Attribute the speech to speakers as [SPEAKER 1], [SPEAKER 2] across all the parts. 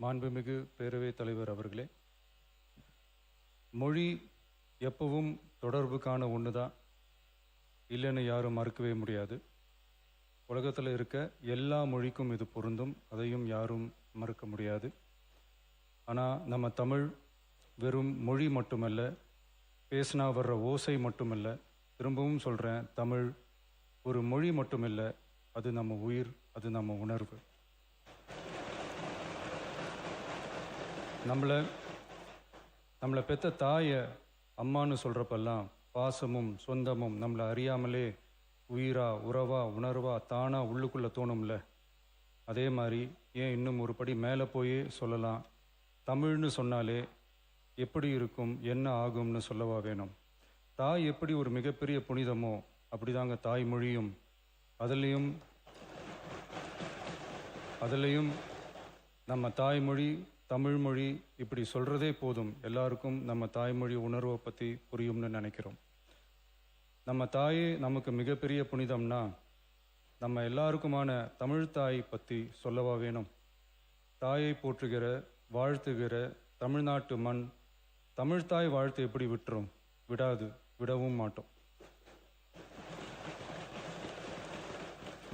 [SPEAKER 1] மாண்புமிகு பேரவைத் தலைவர் அவர்களே, மொழி எப்பவும் தொடர்புக்கான ஒன்று தான், இல்லைன்னு யாரும் மறுக்கவே முடியாது. உலகத்தில் இருக்க எல்லா மொழிக்கும் இது பொருந்தும், அதையும் யாரும் மறுக்க முடியாது. ஆனால் நம்ம தமிழ் வெறும் மொழி மட்டுமல்ல, பேசினா வர்ற ஓசை மட்டுமல்ல, திரும்பவும் சொல்கிறேன், தமிழ் ஒரு மொழி மட்டுமில்லை, அது நம்ம உயிர், அது நம்ம உணர்வு. நம்மளை பெற்ற தாயை அம்மானு சொல்கிறப்பெல்லாம் பாசமும் சொந்தமும் நம்மளை அறியாமலே உயிரா உறவா உணர்வா தானா உள்ளுக்குள்ளே தோணும்ல. அதே மாதிரி ஏன் இன்னும் ஒரு படி மேலே போயே சொல்லலாம், தமிழ்னு சொன்னாலே எப்படி இருக்கும், என்ன ஆகும்னு சொல்லவா வேணும். தாய் எப்படி ஒரு மிகப்பெரிய புனிதமோ அப்படிதாங்க தாய்மொழியும். அதுலேயும் நம்ம தாய்மொழி தமிழ்மொழி இப்படி சொல்கிறதே போதும், எல்லாருக்கும் நம்ம தாய்மொழி உணர்வை பற்றி புரியும்னு நினைக்கிறோம். நம்ம தாயே நமக்கு மிகப்பெரிய புனிதம்னா நம்ம எல்லாருக்குமான தமிழ் தாய் பற்றி சொல்லவா வேணும். தாயை போற்றுகிற வாழ்த்துகிற தமிழ்நாட்டு மண் தமிழ்தாய் வாழ்த்து எப்படி விட்டுரும்? விடாது, விடவும் மாட்டோம்.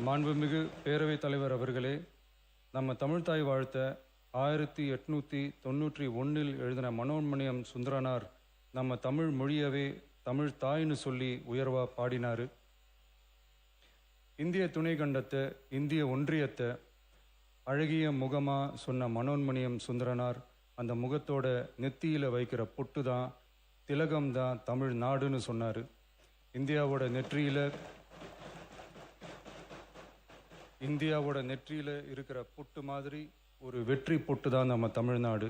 [SPEAKER 1] மாண்புமிகு பேரவைத் தலைவர் அவர்களே, நம்ம தமிழ்தாய் வாழ்த்த 1891 எழுதின மனோன்மணியம் சுந்தரனார் நம்ம தமிழ் மொழியவே தமிழ் தாய்னு சொல்லி உயர்வா பாடினாரு. இந்திய துணை கண்டத்தை, இந்திய ஒன்றியத்தை அழகிய முகமா சொன்ன மனோன்மணியம் சுந்தரனார் அந்த முகத்தோட நெத்தியில வைக்கிற பொட்டு தான், திலகம் தான் தமிழ் நாடுன்னு சொன்னாரு. இந்தியாவோட நெற்றியில இருக்கிற பொட்டு மாதிரி ஒரு வெற்றி பொட்டு தான் நம்ம தமிழ்நாடு.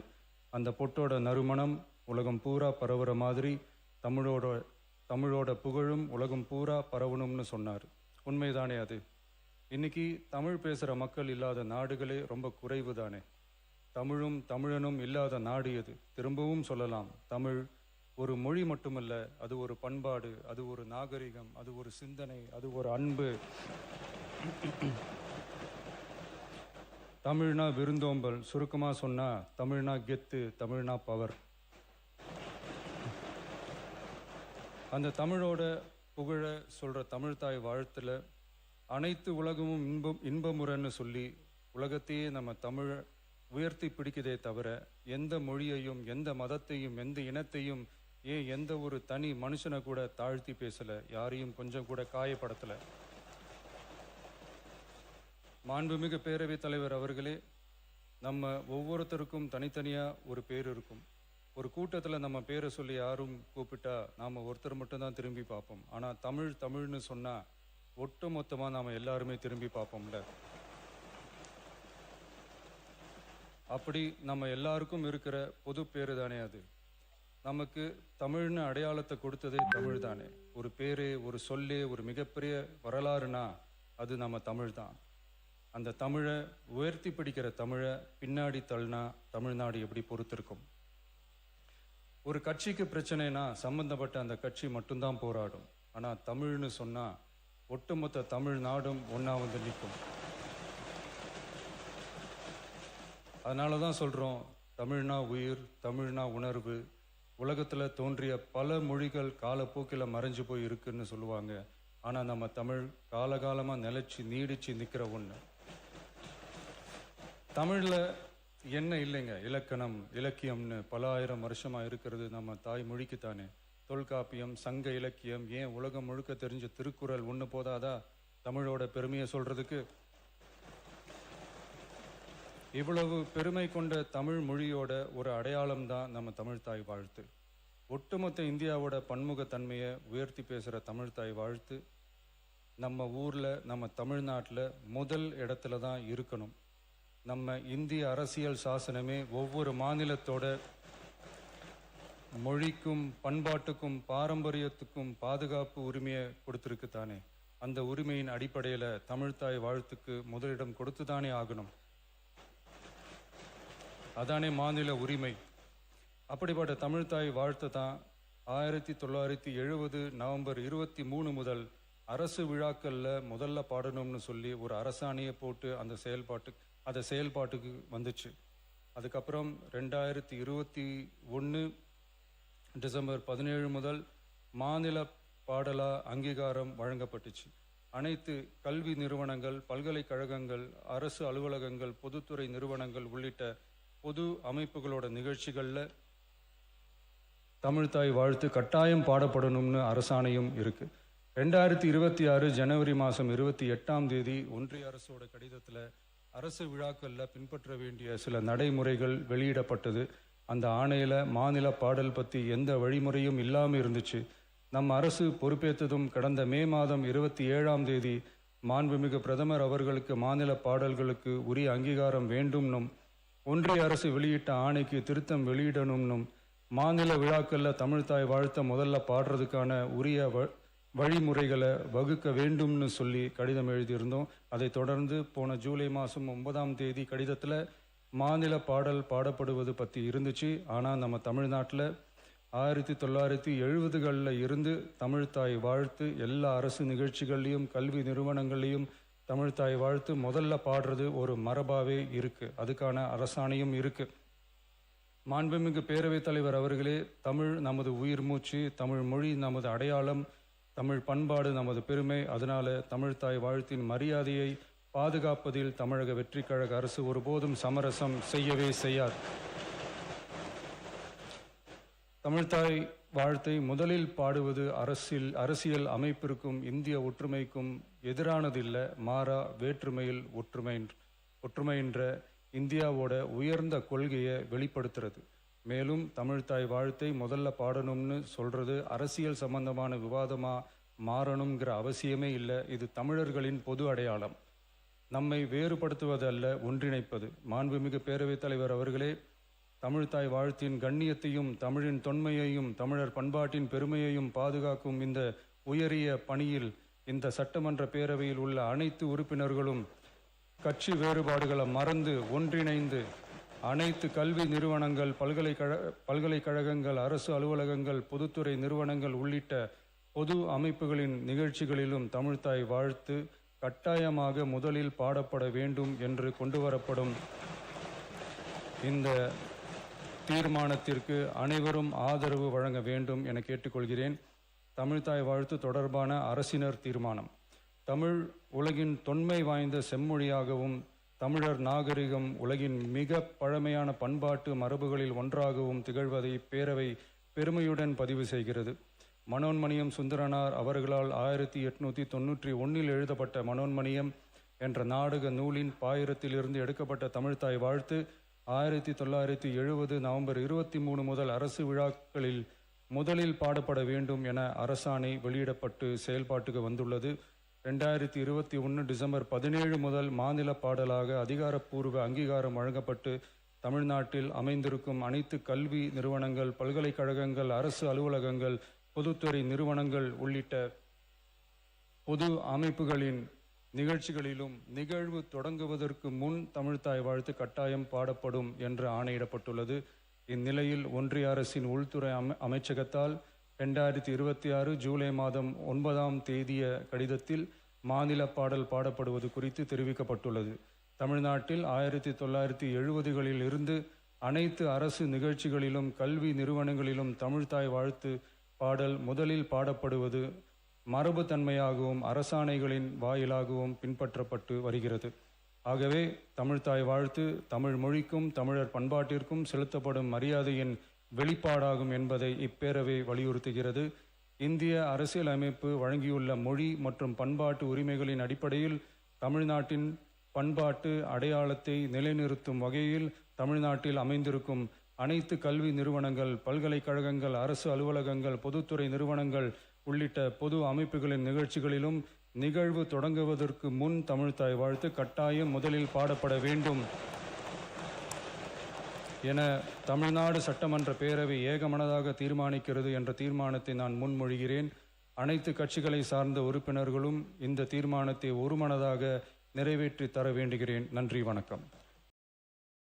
[SPEAKER 1] அந்த பொட்டோட நறுமணம் உலகம் பூரா பரவுற மாதிரி தமிழோட புகழும் உலகம் பூரா பரவணும்னு சொன்னார். உண்மைதானே அது? இன்னைக்கு தமிழ் பேசுகிற மக்கள் இல்லாத நாடுகளே ரொம்ப குறைவு தானே. தமிழும் தமிழனும் இல்லாத நாடு எது? திரும்பவும் சொல்லலாம், தமிழ் ஒரு மொழி மட்டுமல்ல, அது ஒரு பண்பாடு, அது ஒரு நாகரிகம், அது ஒரு சிந்தனை, அது ஒரு அன்பு. தமிழ்னா விருந்தோம்பல், சுருக்கமாக சொன்னால் தமிழ்னா கெத்து, தமிழ்னா பவர். அந்த தமிழோட புகழ சொல்கிற தமிழ்தாய் வாழ்த்தில் அனைத்து உலகமும் இன்பமுறன்னு சொல்லி உலகத்தையே நம்ம தமிழ் உயர்த்தி பிடிக்குதே தவிர எந்த மொழியையும் எந்த மதத்தையும் எந்த இனத்தையும் ஏன் எந்த ஒரு தனி மனுஷனை கூட தாழ்த்தி பேசலை, யாரையும் கொஞ்சம் கூட காயப்படுத்தலை. மாண்புமிகு பேரவைத் தலைவர் அவர்களே, நம்ம ஒவ்வொருத்தருக்கும் தனித்தனியாக ஒரு பேர் இருக்கும். ஒரு கூட்டத்தில் நம்ம பேரை சொல்லி யாரும் கூப்பிட்டா நாம் ஒருத்தர் மட்டும்தான் திரும்பி பார்ப்போம். ஆனால் தமிழ்னு சொன்னால் ஒட்டு மொத்தமாக நாம் எல்லாருமே திரும்பி பார்ப்போம்ல. அப்படி நம்ம எல்லாருக்கும் இருக்கிற பொது பேரு தானே அது. நமக்கு தமிழ்னு அடையாளத்தை கொடுத்ததே தமிழ் தானே. ஒரு பேரு, ஒரு சொல்லே, ஒரு மிகப்பெரிய வரலாறுனா அது நம்ம தமிழ் தான். அந்த தமிழை உயர்த்தி பிடிக்கிற தமிழை பின்னாடி தள்ளினா தமிழ்நாடு எப்படி பொறுத்திருக்கும்? ஒரு கட்சிக்கு பிரச்சனைனா சம்பந்தப்பட்ட அந்த கட்சி மட்டும்தான் போராடும். ஆனால் தமிழ்னு சொன்னால் ஒட்டுமொத்த தமிழ்நாடும் ஒன்றா வந்து நிற்கும். அதனால தான் சொல்கிறோம், தமிழ்னா உயிர், தமிழ்னா உணர்வு. உலகத்தில் தோன்றிய பல மொழிகள் காலப்போக்கில் மறைஞ்சு போய் இருக்குன்னு சொல்லுவாங்க. ஆனால் நம்ம தமிழ் காலகாலமாக நிலைச்சி நீடிச்சு நிற்கிற ஒன்று. தமிழில் என்ன இல்லைங்க, இலக்கணம் இலக்கியம்னு பல ஆயிரம் வருஷமாக இருக்கிறது நம்ம தாய்மொழிக்கு தானே. தொல்காப்பியம், சங்க இலக்கியம், ஏன் உலகம் முழுக்க தெரிஞ்ச திருக்குறள் ஒன்று போதாதா தமிழோட பெருமையை சொல்கிறதுக்கு? இவ்வளவு பெருமை கொண்ட தமிழ் மொழியோட ஒரு அடையாளம் தான் நம்ம தமிழ்தாய் வாழ்த்து. ஒட்டுமொத்த இந்தியாவோட பன்முகத்தன்மையை உயர்த்தி பேசுகிற தமிழ்தாய் வாழ்த்து நம்ம ஊரில், நம்ம தமிழ்நாட்டில் முதல் இடத்துல தான் இருக்கணும். நம்ம இந்திய அரசியல் சாசனமே ஒவ்வொரு மாநிலத்தோட மொழிக்கும் பண்பாட்டுக்கும் பாரம்பரியத்துக்கும் பாதுகாப்பு உரிமையை கொடுத்துருக்கு தானே. அந்த உரிமையின் அடிப்படையில் தமிழ்தாய் வாழ்த்துக்கு முதலிடம் கொடுத்து தானே ஆகணும். அதானே மாநில உரிமை. அப்படிப்பட்ட தமிழ்தாய் வாழ்த்து தான் 1970 நவம்பர் 23 முதல் அரசு விழாக்களில் முதல்ல பாடணும்னு சொல்லி ஒரு அரசாணையை போட்டு அந்த செயல்பாட்டுக்கு வந்துச்சு. அதுக்கப்புறம் 2021 டிசம்பர் 17 முதல் மாநில பாடலா அங்கீகாரம் வழங்கப்பட்டுச்சு. அனைத்து கல்வி நிறுவனங்கள், பல்கலைக்கழகங்கள், அரசு அலுவலகங்கள், பொதுத்துறை நிறுவனங்கள் உள்ளிட்ட பொது அமைப்புகளோட நிகழ்ச்சிகளில் தமிழ்தாய் வாழ்த்து கட்டாயம் பாடப்படணும்னு அரசாணையும் இருக்கு. 2026 ஜனவரி மாதம் 28 ஒன்றிய அரசோட கடிதத்தில் அரசு விழாக்களில் பின்பற்ற வேண்டிய சில நடைமுறைகள் வெளியிடப்பட்டது. அந்த ஆணையில் மாநில பாடல் பற்றி எந்த வழிமுறையும் இல்லாமல் இருந்துச்சு. நம் அரசு பொறுப்பேற்றதும் கடந்த மே மாதம் 27 மாண்புமிகு பிரதமர் அவர்களுக்கு மாநில பாடல்களுக்கு உரிய அங்கீகாரம் வேண்டும்னும், ஒன்றிய அரசு வெளியிட்ட ஆணைக்கு திருத்தம் வெளியிடணும்னும், மாநில விழாக்களில் தமிழ்தாய் வாழ்த்த முதல்ல பாடுறதுக்கான உரிய வழிமுறைகளை வகுக்க வேண்டும்னு சொல்லி கடிதம் எழுதியிருந்தோம். அதை தொடர்ந்து போன ஜூலை மாதம் 9 கடிதத்தில் மாநில பாடல் பாடப்படுவது பற்றி இருந்துச்சு. ஆனால் நம்ம தமிழ்நாட்டில் 1970களில் இருந்து தமிழ்தாய் வாழ்த்து எல்லா அரசு நிகழ்ச்சிகள்லையும் கல்வி நிறுவனங்கள்லையும் தமிழ்தாய் வாழ்த்து முதல்ல பாடுறது ஒரு மரபாவே இருக்கு. அதுக்கான அரசாணையும் இருக்கு. மாண்புமிகு பேரவைத் தலைவர் அவர்களே, தமிழ் நமது உயிர் மூச்சு, தமிழ் மொழி நமது அடையாளம், தமிழ் பண்பாடு நமது பெருமை. அதனால தமிழ்தாய் வாழ்த்தின் மரியாதையை பாதுகாப்பதில் தமிழக வெற்றி கழக அரசு ஒருபோதும் சமரசம் செய்யவே செய்யாது. தமிழ்தாய் வாழ்த்தை முதலில் பாடுவது அரசியல் அமைப்பிற்கும் இந்திய ஒற்றுமைக்கும் எதிரானதில்லை, மாறா வேற்றுமையில் ஒற்றுமைன்ற இந்தியாவோட உயர்ந்த கொள்கையை வெளிப்படுத்துறது. மேலும் தமிழ்தாய் வாழ்த்தை முதல்ல பாடணும்னு சொல்றது அரசியல் சம்பந்தமான விவாதமா மாறணுங்கிற அவசியமே இல்லை. இது தமிழர்களின் பொது அடையாளம். நம்மை வேறுபடுத்துவதல்ல, ஒன்றிணைப்பது. மாண்புமிகு பேரவைத் தலைவர் அவர்களே, தமிழ்தாய் வாழ்த்தின் கண்ணியத்தையும் தமிழின் தொன்மையையும் தமிழர் பண்பாட்டின் பெருமையையும் பாதுகாக்கும் இந்த உயரிய பணியில் இந்த சட்டமன்ற பேரவையில் உள்ள அனைத்து உறுப்பினர்களும் கட்சி வேறுபாடுகளை மறந்து ஒன்றிணைந்து அனைத்து கல்வி நிறுவனங்கள், பல்கலைக்கழகங்கள், அரசு அலுவலகங்கள், பொதுத்துறை நிறுவனங்கள் உள்ளிட்ட பொது அமைப்புகளின் நிகழ்ச்சிகளிலும் தமிழ்தாய் வாழ்த்து கட்டாயமாக முதலில் பாடப்பட வேண்டும் என்று கொண்டுவரப்படும் இந்த தீர்மானத்திற்கு அனைவரும் ஆதரவு வழங்க வேண்டும் என கேட்டுக்கொள்கிறேன். தமிழ்தாய் வாழ்த்து தொடர்பான அரசினர் தீர்மானம். தமிழ் உலகின் தொன்மை வாய்ந்த செம்மொழியாகவும் தமிழர் நாகரிகம் உலகின் மிக பழமையான பண்பாட்டு மரபுகளில் ஒன்றாகவும் திகழ்வதை பேரவை பெருமையுடன் பதிவு செய்கிறது. மனோன்மணியம் சுந்தரனார் அவர்களால் 1891 எழுதப்பட்ட மனோன்மணியம் என்ற நாடக நூலின் பாயிரத்திலிருந்து எடுக்கப்பட்ட தமிழ்தாய் வாழ்த்து 1970 நவம்பர் 23 முதல் அரசு விழாக்களில் முதலில் பாடப்பட வேண்டும் என அரசாணை வெளியிடப்பட்டு செயல்பாட்டுக்கு வந்துள்ளது. 2021 டிசம்பர் 17 முதல் மாநில பாடலாக அதிகாரப்பூர்வ அங்கீகாரம் வழங்கப்பட்டு தமிழ்நாட்டில் அமைந்திருக்கும் அனைத்து கல்வி நிறுவனங்கள், பல்கலைக்கழகங்கள், அரசு அலுவலகங்கள், பொதுத்துறை நிறுவனங்கள் உள்ளிட்ட பொது அமைப்புகளின் நிகழ்ச்சிகளிலும் நிகழ்வு தொடங்குவதற்கு முன் தமிழ்தாய் வாழ்த்து கட்டாயம் பாடப்படும் என்று ஆணையிடப்பட்டுள்ளது. இந்நிலையில் ஒன்றிய அரசின் உள்துறை அமைச்சகத்தால் 2026 ஜூலை மாதம் 9 கடிதத்தில் மாநில பாடல் பாடப்படுவது குறித்து தெரிவிக்கப்பட்டுள்ளது. தமிழ்நாட்டில் 1970களில் இருந்து அனைத்து அரசு நிகழ்ச்சிகளிலும் கல்வி நிறுவனங்களிலும் தமிழ்தாய் வாழ்த்து பாடல் முதலில் பாடப்படுவது மரபுத்தன்மையாகவும் அரசாணைகளின் வாயிலாகவும் பின்பற்றப்பட்டு வருகிறது. ஆகவே தமிழ்தாய் வாழ்த்து தமிழ் மொழிக்கும் தமிழர் பண்பாட்டிற்கும் செலுத்தப்படும் மரியாதையின் வெளிப்பாடாகும் என்பதை இப்பேரவை வலியுறுத்துகிறது. இந்திய அரசியலமைப்பு வழங்கியுள்ள மொழி மற்றும் பண்பாட்டு உரிமைகளின் அடிப்படையில் தமிழ்நாட்டின் பண்பாட்டு அடையாளத்தை நிலைநிறுத்தும் வகையில் தமிழ்நாட்டில் அமைந்திருக்கும் அனைத்து கல்வி நிறுவனங்கள், பல்கலைக்கழகங்கள், அரசு அலுவலகங்கள், பொதுத்துறை நிறுவனங்கள் உள்ளிட்ட பொது அமைப்புகளின் நிகழ்ச்சிகளிலும் நிகழ்வு தொடங்குவதற்கு முன் தமிழ்தாய் வாழ்த்து கட்டாயம் முதலில் பாடப்பட வேண்டும் என தமிழ்நாடு சட்டமன்ற பேரவை ஏகமனதாக தீர்மானிக்கிறது என்ற தீர்மானத்தை நான் முன்மொழிகிறேன். அனைத்து கட்சிகளை சார்ந்த உறுப்பினர்களும் இந்த தீர்மானத்தை ஒருமனதாக நிறைவேற்றி தர வேண்டுகிறேன். நன்றி, வணக்கம்.